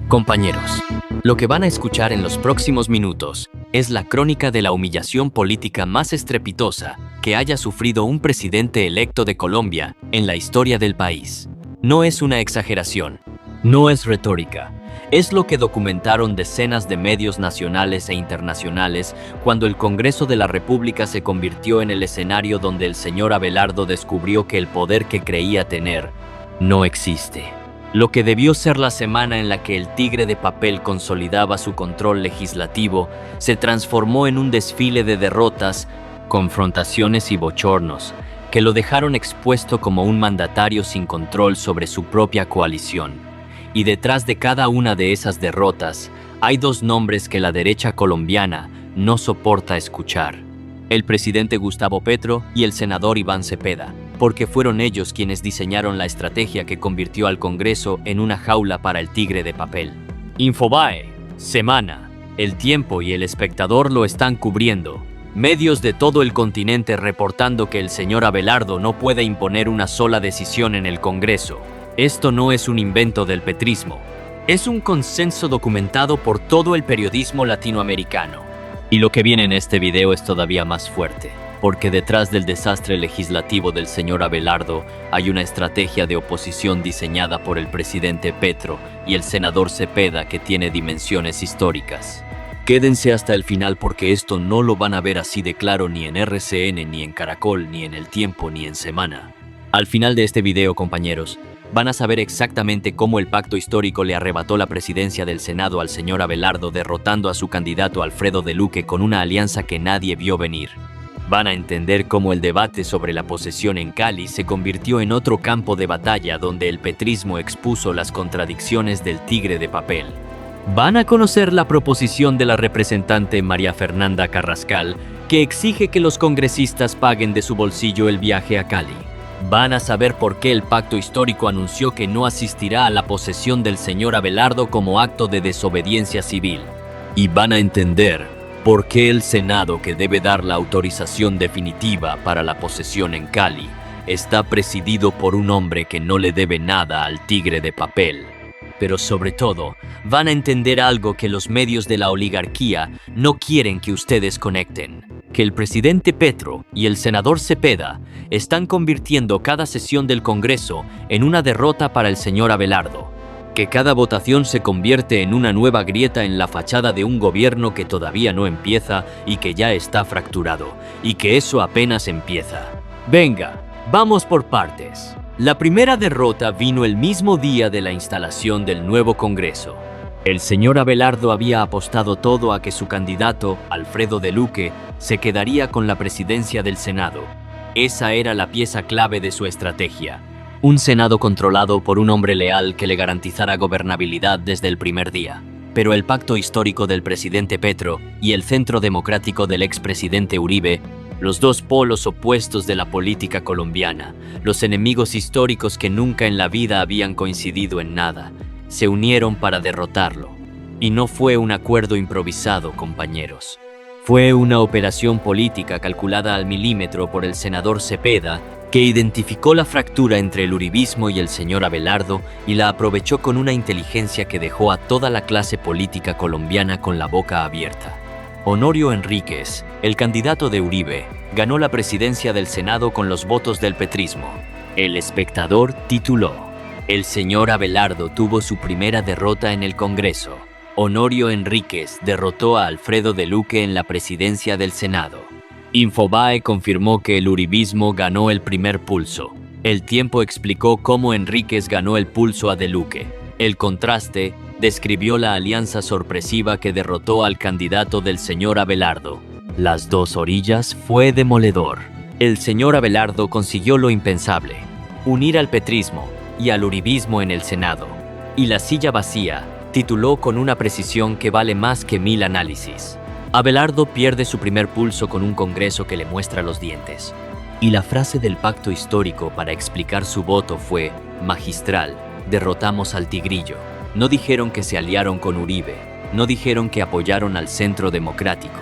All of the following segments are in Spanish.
Compañeros, lo que van a escuchar en los próximos minutos es la crónica de la humillación política más estrepitosa que haya sufrido un presidente electo de Colombia en la historia del país. No es una exageración, no es retórica, es lo que documentaron decenas de medios nacionales e internacionales cuando el Congreso de la República se convirtió en el escenario donde el señor Abelardo descubrió que el poder que creía tener no existe. Lo que debió ser la semana en la que el tigre de papel consolidaba su control legislativo se transformó en un desfile de derrotas, confrontaciones y bochornos que lo dejaron expuesto como un mandatario sin control sobre su propia coalición. Y detrás de cada una de esas derrotas hay dos nombres que la derecha colombiana no soporta escuchar: el presidente Gustavo Petro y el senador Iván Cepeda, porque fueron ellos quienes diseñaron la estrategia que convirtió al Congreso en una jaula para el tigre de papel. Infobae, Semana, El Tiempo y El Espectador lo están cubriendo. Medios de todo el continente reportando que el señor Abelardo no puede imponer una sola decisión en el Congreso. Esto no es un invento del petrismo. Es un consenso documentado por todo el periodismo latinoamericano. Y lo que viene en este video es todavía más fuerte, porque detrás del desastre legislativo del señor Abelardo hay una estrategia de oposición diseñada por el presidente Petro y el senador Cepeda que tiene dimensiones históricas. Quédense hasta el final porque esto no lo van a ver así de claro ni en RCN, ni en Caracol, ni en El Tiempo, ni en Semana. Al final de este video, compañeros, van a saber exactamente cómo el pacto histórico le arrebató la presidencia del Senado al señor Abelardo, derrotando a su candidato Alfredo de Luque con una alianza que nadie vio venir. Van a entender cómo el debate sobre la posesión en Cali se convirtió en otro campo de batalla donde el petrismo expuso las contradicciones del tigre de papel. Van a conocer la proposición de la representante María Fernanda Carrascal, que exige que los congresistas paguen de su bolsillo el viaje a Cali. Van a saber por qué el pacto histórico anunció que no asistirá a la posesión del señor Abelardo como acto de desobediencia civil. Y van a entender por qué el Senado, que debe dar la autorización definitiva para la posesión en Cali, está presidido por un hombre que no le debe nada al tigre de papel. Pero sobre todo, van a entender algo que los medios de la oligarquía no quieren que ustedes conecten: que el presidente Petro y el senador Cepeda están convirtiendo cada sesión del Congreso en una derrota para el señor Abelardo, que cada votación se convierte en una nueva grieta en la fachada de un gobierno que todavía no empieza y que ya está fracturado, y que eso apenas empieza. Venga, vamos por partes. La primera derrota vino el mismo día de la instalación del nuevo Congreso. El señor Abelardo había apostado todo a que su candidato, Alfredo de Luque, se quedaría con la presidencia del Senado. Esa era la pieza clave de su estrategia. Un Senado controlado por un hombre leal que le garantizara gobernabilidad desde el primer día. Pero el pacto histórico del presidente Petro y el centro democrático del expresidente Uribe, los dos polos opuestos de la política colombiana, los enemigos históricos que nunca en la vida habían coincidido en nada, se unieron para derrotarlo. Y no fue un acuerdo improvisado, compañeros. Fue una operación política calculada al milímetro por el senador Cepeda, que identificó la fractura entre el uribismo y el señor Abelardo y la aprovechó con una inteligencia que dejó a toda la clase política colombiana con la boca abierta. Honorio Enríquez, el candidato de Uribe, ganó la presidencia del Senado con los votos del petrismo. El Espectador tituló: El señor Abelardo tuvo su primera derrota en el Congreso. Honorio Enríquez derrotó a Alfredo de Luque en la presidencia del Senado. Infobae confirmó que el uribismo ganó el primer pulso. El Tiempo explicó cómo Enríquez ganó el pulso a de Luque. El Contraste describió la alianza sorpresiva que derrotó al candidato del señor Abelardo. Las dos orillas fue demoledor. El señor Abelardo consiguió lo impensable: unir al petrismo y al uribismo en el Senado. Y La Silla Vacía tituló con una precisión que vale más que 1000 análisis: Abelardo pierde su primer pulso con un Congreso que le muestra los dientes. Y la frase del pacto histórico para explicar su voto fue magistral: derrotamos al tigrillo. No dijeron que se aliaron con Uribe, no dijeron que apoyaron al centro democrático,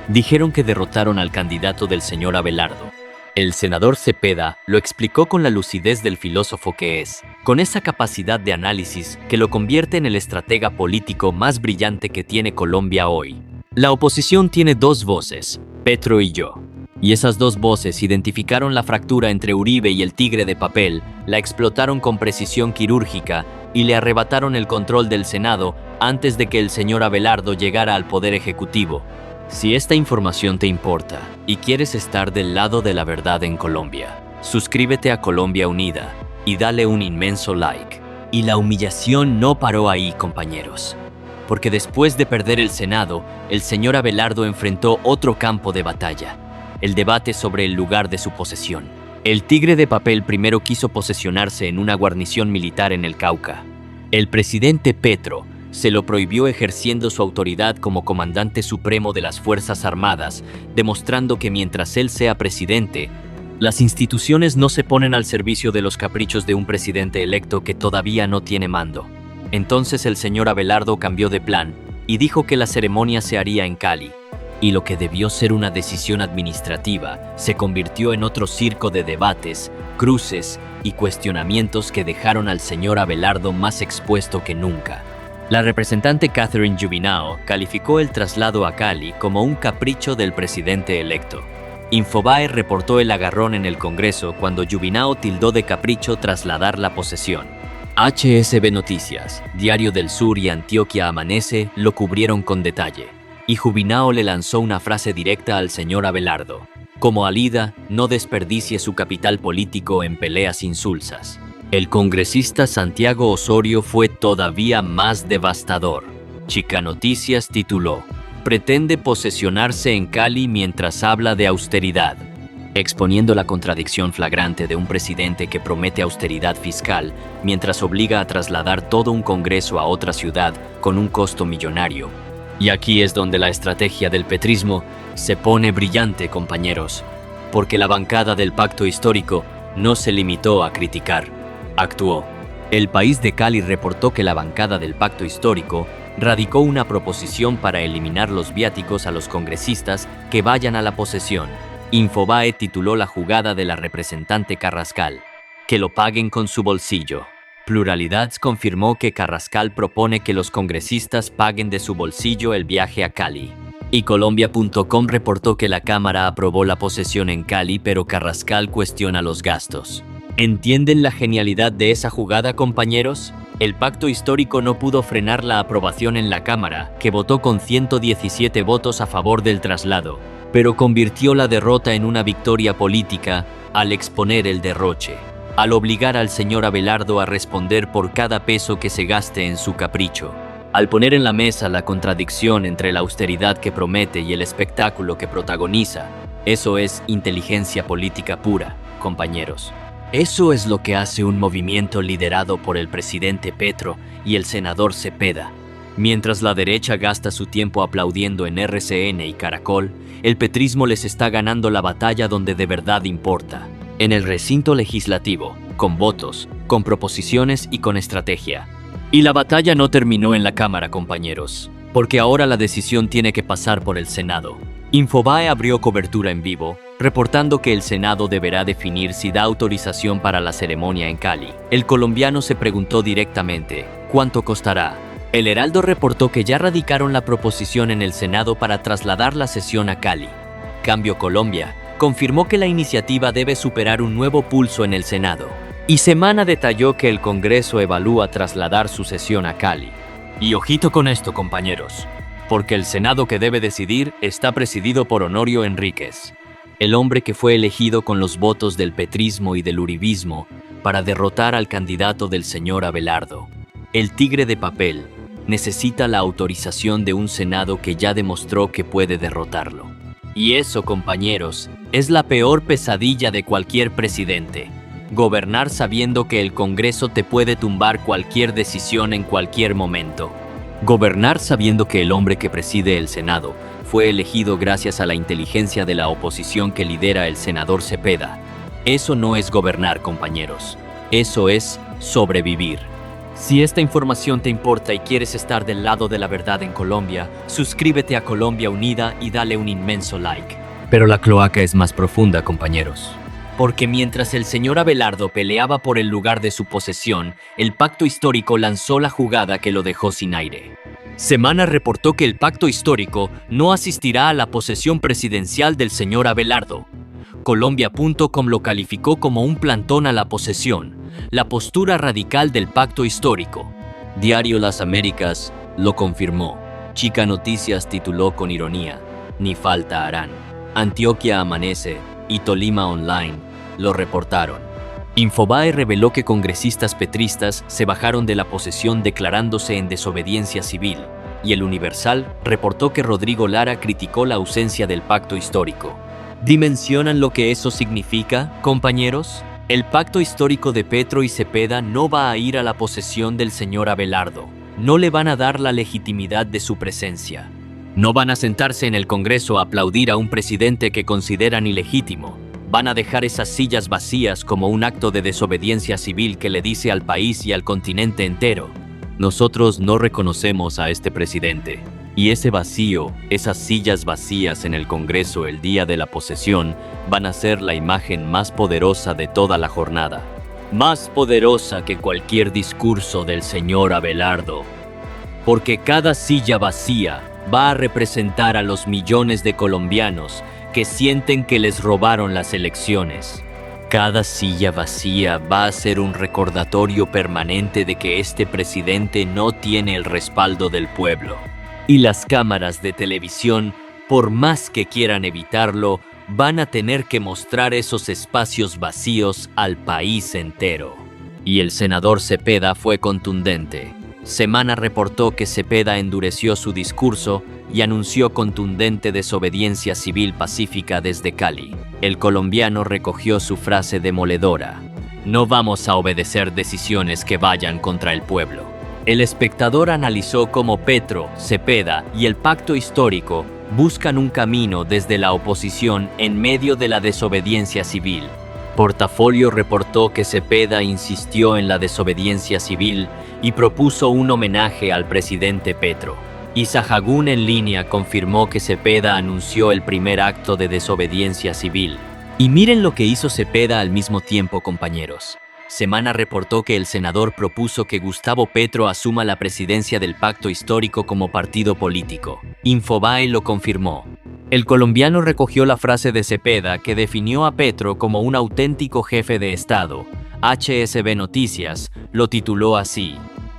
dijeron que derrotaron al candidato del señor Abelardo. El senador Cepeda lo explicó con la lucidez del filósofo que es: con esa capacidad de análisis que lo convierte en el estratega político más brillante que tiene Colombia hoy. La oposición tiene dos voces, Petro y yo. Y esas dos voces identificaron la fractura entre Uribe y el tigre de papel, la explotaron con precisión quirúrgica y le arrebataron el control del Senado antes de que el señor Abelardo llegara al poder ejecutivo. Si esta información te importa y quieres estar del lado de la verdad en Colombia, suscríbete a Colombia Unida y dale un inmenso like. Y la humillación no paró ahí, compañeros. Porque después de perder el Senado, el señor Abelardo enfrentó otro campo de batalla, el debate sobre el lugar de su posesión. El tigre de papel primero quiso posesionarse en una guarnición militar en el Cauca. El presidente Petro se lo prohibió ejerciendo su autoridad como comandante supremo de las Fuerzas Armadas, demostrando que mientras él sea presidente, las instituciones no se ponen al servicio de los caprichos de un presidente electo que todavía no tiene mando. Entonces el señor Abelardo cambió de plan y dijo que la ceremonia se haría en Cali. Y lo que debió ser una decisión administrativa se convirtió en otro circo de debates, cruces y cuestionamientos que dejaron al señor Abelardo más expuesto que nunca. La representante Catherine Jubinao calificó el traslado a Cali como un capricho del presidente electo. Infobae reportó el agarrón en el Congreso cuando Jubinao tildó de capricho trasladar la posesión. HSB Noticias, Diario del Sur y Antioquia Amanece lo cubrieron con detalle. Y Jubinao le lanzó una frase directa al señor Abelardo. Como Alida, no desperdicie su capital político en peleas insulsas. El congresista Santiago Osorio fue todavía más devastador. Chica Noticias tituló: pretende posesionarse en Cali mientras habla de austeridad, exponiendo la contradicción flagrante de un presidente que promete austeridad fiscal mientras obliga a trasladar todo un Congreso a otra ciudad con un costo millonario. Y aquí es donde la estrategia del petrismo se pone brillante, compañeros, porque la bancada del Pacto Histórico no se limitó a criticar, actuó. El País de Cali reportó que la bancada del Pacto Histórico radicó una proposición para eliminar los viáticos a los congresistas que vayan a la posesión. Infobae tituló la jugada de la representante Carrascal, que lo paguen con su bolsillo. Pluralidad confirmó que Carrascal propone que los congresistas paguen de su bolsillo el viaje a Cali. Y Colombia.com reportó que la Cámara aprobó la posesión en Cali, pero Carrascal cuestiona los gastos. ¿Entienden la genialidad de esa jugada, compañeros? El Pacto Histórico no pudo frenar la aprobación en la Cámara, que votó con 117 votos a favor del traslado, pero convirtió la derrota en una victoria política al exponer el derroche, al obligar al señor Abelardo a responder por cada peso que se gaste en su capricho, al poner en la mesa la contradicción entre la austeridad que promete y el espectáculo que protagoniza. Eso es inteligencia política pura, compañeros. Eso es lo que hace un movimiento liderado por el presidente Petro y el senador Cepeda. Mientras la derecha gasta su tiempo aplaudiendo en RCN y Caracol, el petrismo les está ganando la batalla donde de verdad importa, en el recinto legislativo, con votos, con proposiciones y con estrategia. Y la batalla no terminó en la Cámara, compañeros, porque ahora la decisión tiene que pasar por el Senado. Infobae abrió cobertura en vivo, reportando que el Senado deberá definir si da autorización para la ceremonia en Cali. El colombiano se preguntó directamente, ¿cuánto costará? El Heraldo reportó que ya radicaron la proposición en el Senado para trasladar la sesión a Cali. Cambio Colombia confirmó que la iniciativa debe superar un nuevo pulso en el Senado. Y Semana detalló que el Congreso evalúa trasladar su sesión a Cali. Y ojito con esto, compañeros, porque el Senado que debe decidir está presidido por Honorio Enríquez, el hombre que fue elegido con los votos del petrismo y del uribismo para derrotar al candidato del señor Abelardo. El tigre de papel necesita la autorización de un Senado que ya demostró que puede derrotarlo. Y eso, compañeros, es la peor pesadilla de cualquier presidente. Gobernar sabiendo que el Congreso te puede tumbar cualquier decisión en cualquier momento. Gobernar sabiendo que el hombre que preside el Senado fue elegido gracias a la inteligencia de la oposición que lidera el senador Cepeda. Eso no es gobernar, compañeros. Eso es sobrevivir. Si esta información te importa y quieres estar del lado de la verdad en Colombia, suscríbete a Colombia Unida y dale un inmenso like. Pero la cloaca es más profunda, compañeros. porque mientras el señor Abelardo peleaba por el lugar de su posesión, el pacto histórico lanzó la jugada que lo dejó sin aire. Semana reportó que el pacto histórico no asistirá a la posesión presidencial del señor Abelardo. Colombia.com lo calificó como un plantón a la posesión, la postura radical del pacto histórico. Diario Las Américas lo confirmó. Chica Noticias tituló con ironía: ni falta harán. Antioquia Amanece y Tolima Online lo reportaron. Infobae reveló que congresistas petristas se bajaron de la posesión declarándose en desobediencia civil, y El Universal reportó que Rodrigo Lara criticó la ausencia del pacto histórico. ¿Dimensionan lo que eso significa, compañeros? El pacto histórico de Petro y Cepeda no va a ir a la posesión del señor Abelardo. No le van a dar la legitimidad de su presencia. No van a sentarse en el Congreso a aplaudir a un presidente que consideran ilegítimo. Van a dejar esas sillas vacías como un acto de desobediencia civil que le dice al país y al continente entero: nosotros no reconocemos a este presidente. Y ese vacío, esas sillas vacías en el Congreso el día de la posesión, van a ser la imagen más poderosa de toda la jornada. Más poderosa que cualquier discurso del señor Abelardo. Porque cada silla vacía va a representar a los millones de colombianos que sienten que les robaron las elecciones. Cada silla vacía va a ser un recordatorio permanente de que este presidente no tiene el respaldo del pueblo. Y las cámaras de televisión, por más que quieran evitarlo, van a tener que mostrar esos espacios vacíos al país entero. Y el senador Cepeda fue contundente. Semana reportó que Cepeda endureció su discurso y anunció contundente desobediencia civil pacífica desde Cali. El colombiano recogió su frase demoledora: no vamos a obedecer decisiones que vayan contra el pueblo. El Espectador analizó cómo Petro, Cepeda y el pacto histórico buscan un camino desde la oposición en medio de la desobediencia civil. Portafolio reportó que Cepeda insistió en la desobediencia civil y propuso un homenaje al presidente Petro. Y Sahagún en línea confirmó que Cepeda anunció el primer acto de desobediencia civil. Y miren lo que hizo Cepeda al mismo tiempo, compañeros. Semana reportó que el senador propuso que Gustavo Petro asuma la presidencia del pacto histórico como partido político. Infobae lo confirmó. El colombiano recogió la frase de Cepeda que definió a Petro como un auténtico jefe de Estado. HSB Noticias lo tituló así: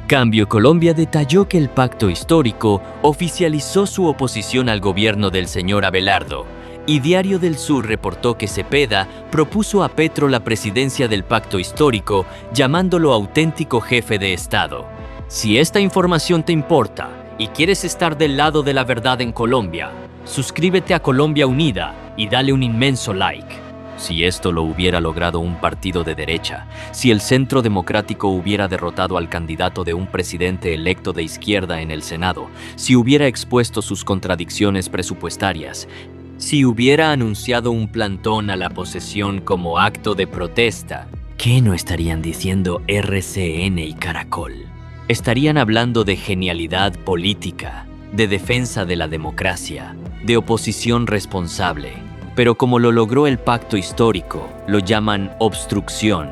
Cambio Colombia detalló que el pacto histórico oficializó su oposición al gobierno del señor Abelardo. Y Diario del Sur reportó que Cepeda propuso a Petro la presidencia del pacto histórico, llamándolo auténtico jefe de Estado. Si esta información te importa y quieres estar del lado de la verdad en Colombia, suscríbete a Colombia Unida y dale un inmenso like. Si esto lo hubiera logrado un partido de derecha, si el Centro Democrático hubiera derrotado al candidato de un presidente electo de izquierda en el Senado, si hubiera expuesto sus contradicciones presupuestarias, si hubiera anunciado un plantón a la posesión como acto de protesta, ¿qué no estarían diciendo RCN y Caracol? Estarían hablando de genialidad política, de defensa de la democracia, de oposición responsable. Pero como lo logró el pacto histórico, lo llaman obstrucción.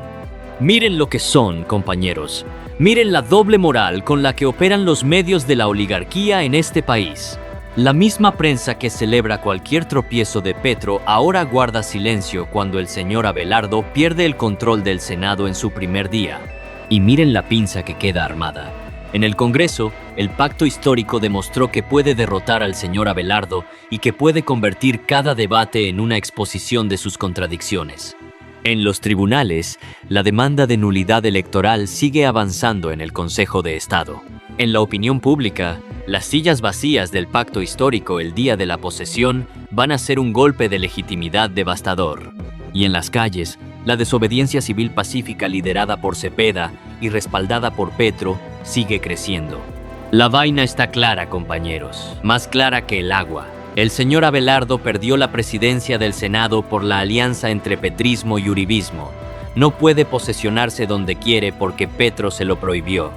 Miren lo que son, compañeros. Miren la doble moral con la que operan los medios de la oligarquía en este país. La misma prensa que celebra cualquier tropiezo de Petro ahora guarda silencio cuando el señor Abelardo pierde el control del Senado en su primer día. Y miren la pinza que queda armada. En el Congreso, el pacto histórico demostró que puede derrotar al señor Abelardo y que puede convertir cada debate en una exposición de sus contradicciones. En los tribunales, la demanda de nulidad electoral sigue avanzando en el Consejo de Estado. En la opinión pública, las sillas vacías del pacto histórico el día de la posesión van a ser un golpe de legitimidad devastador. Y en las calles, la desobediencia civil pacífica liderada por Cepeda y respaldada por Petro sigue creciendo. La vaina está clara, compañeros, más clara que el agua. El señor Abelardo perdió la presidencia del Senado por la alianza entre petrismo y uribismo. No puede posesionarse donde quiere porque Petro se lo prohibió.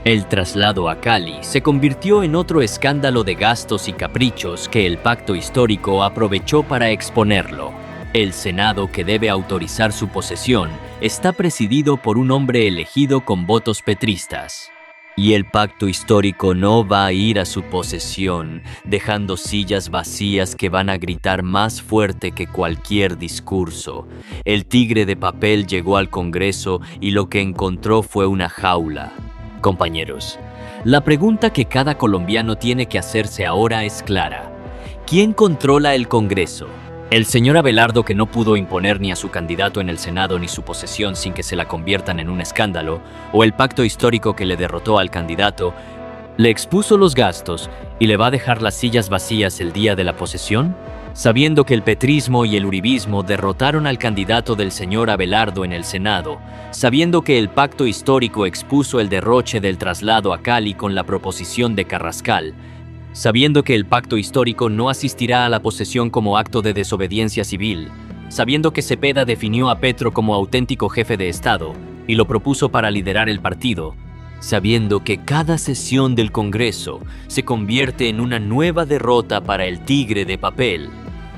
El traslado a Cali se convirtió en otro escándalo de gastos y caprichos que el pacto histórico aprovechó para exponerlo. El Senado, que debe autorizar su posesión, está presidido por un hombre elegido con votos petristas. Y el pacto histórico no va a ir a su posesión, dejando sillas vacías que van a gritar más fuerte que cualquier discurso. El tigre de papel llegó al Congreso y lo que encontró fue una jaula. Compañeros, la pregunta que cada colombiano tiene que hacerse ahora es clara. ¿Quién controla el Congreso? ¿El señor Abelardo, que no pudo imponer ni a su candidato en el Senado ni su posesión sin que se la conviertan en un escándalo? ¿O el pacto histórico, que le derrotó al candidato, le expuso los gastos y le va a dejar las sillas vacías el día de la posesión? Sabiendo que el petrismo y el uribismo derrotaron al candidato del señor Abelardo en el Senado, sabiendo que el pacto histórico expuso el derroche del traslado a Cali con la proposición de Carrascal, sabiendo que el pacto histórico no asistirá a la posesión como acto de desobediencia civil, sabiendo que Cepeda definió a Petro como auténtico jefe de Estado y lo propuso para liderar el partido, sabiendo que cada sesión del Congreso se convierte en una nueva derrota para el tigre de papel.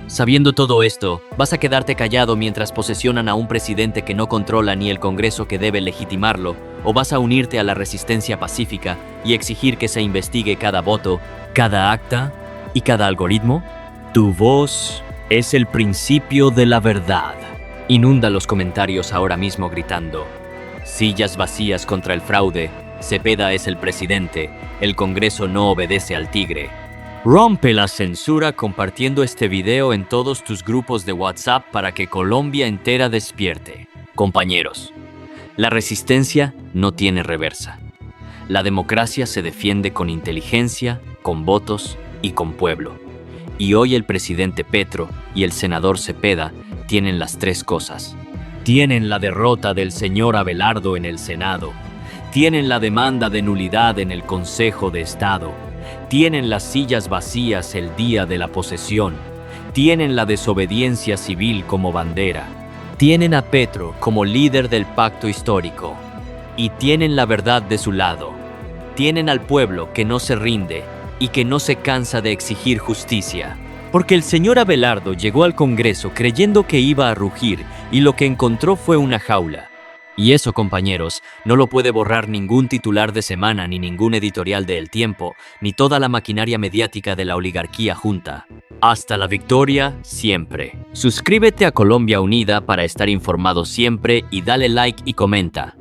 Sabiendo todo esto, ¿vas a quedarte callado mientras posesionan a un presidente que no controla ni el Congreso que debe legitimarlo? ¿O vas a unirte a la resistencia pacífica y exigir que se investigue cada voto, cada acta y cada algoritmo? Tu voz es el principio de la verdad. Inunda los comentarios ahora mismo gritando: sillas vacías contra el fraude, Cepeda es el presidente, el Congreso no obedece al tigre. Rompe la censura compartiendo este video en todos tus grupos de WhatsApp para que Colombia entera despierte. Compañeros, la resistencia no tiene reversa. La democracia se defiende con inteligencia, con votos y con pueblo. Y hoy el presidente Petro y el senador Cepeda tienen las tres cosas. Tienen la derrota del señor Abelardo en el Senado. Tienen la demanda de nulidad en el Consejo de Estado. Tienen las sillas vacías el día de la posesión. Tienen la desobediencia civil como bandera. Tienen a Petro como líder del pacto histórico. Y tienen la verdad de su lado. Tienen al pueblo que no se rinde y que no se cansa de exigir justicia. Porque el señor Abelardo llegó al Congreso creyendo que iba a rugir y lo que encontró fue una jaula. Y eso, compañeros, no lo puede borrar ningún titular de semana, ni ningún editorial de El Tiempo, ni toda la maquinaria mediática de la oligarquía junta. Hasta la victoria, siempre. Suscríbete a Colombia Unida para estar informado siempre y dale like y comenta.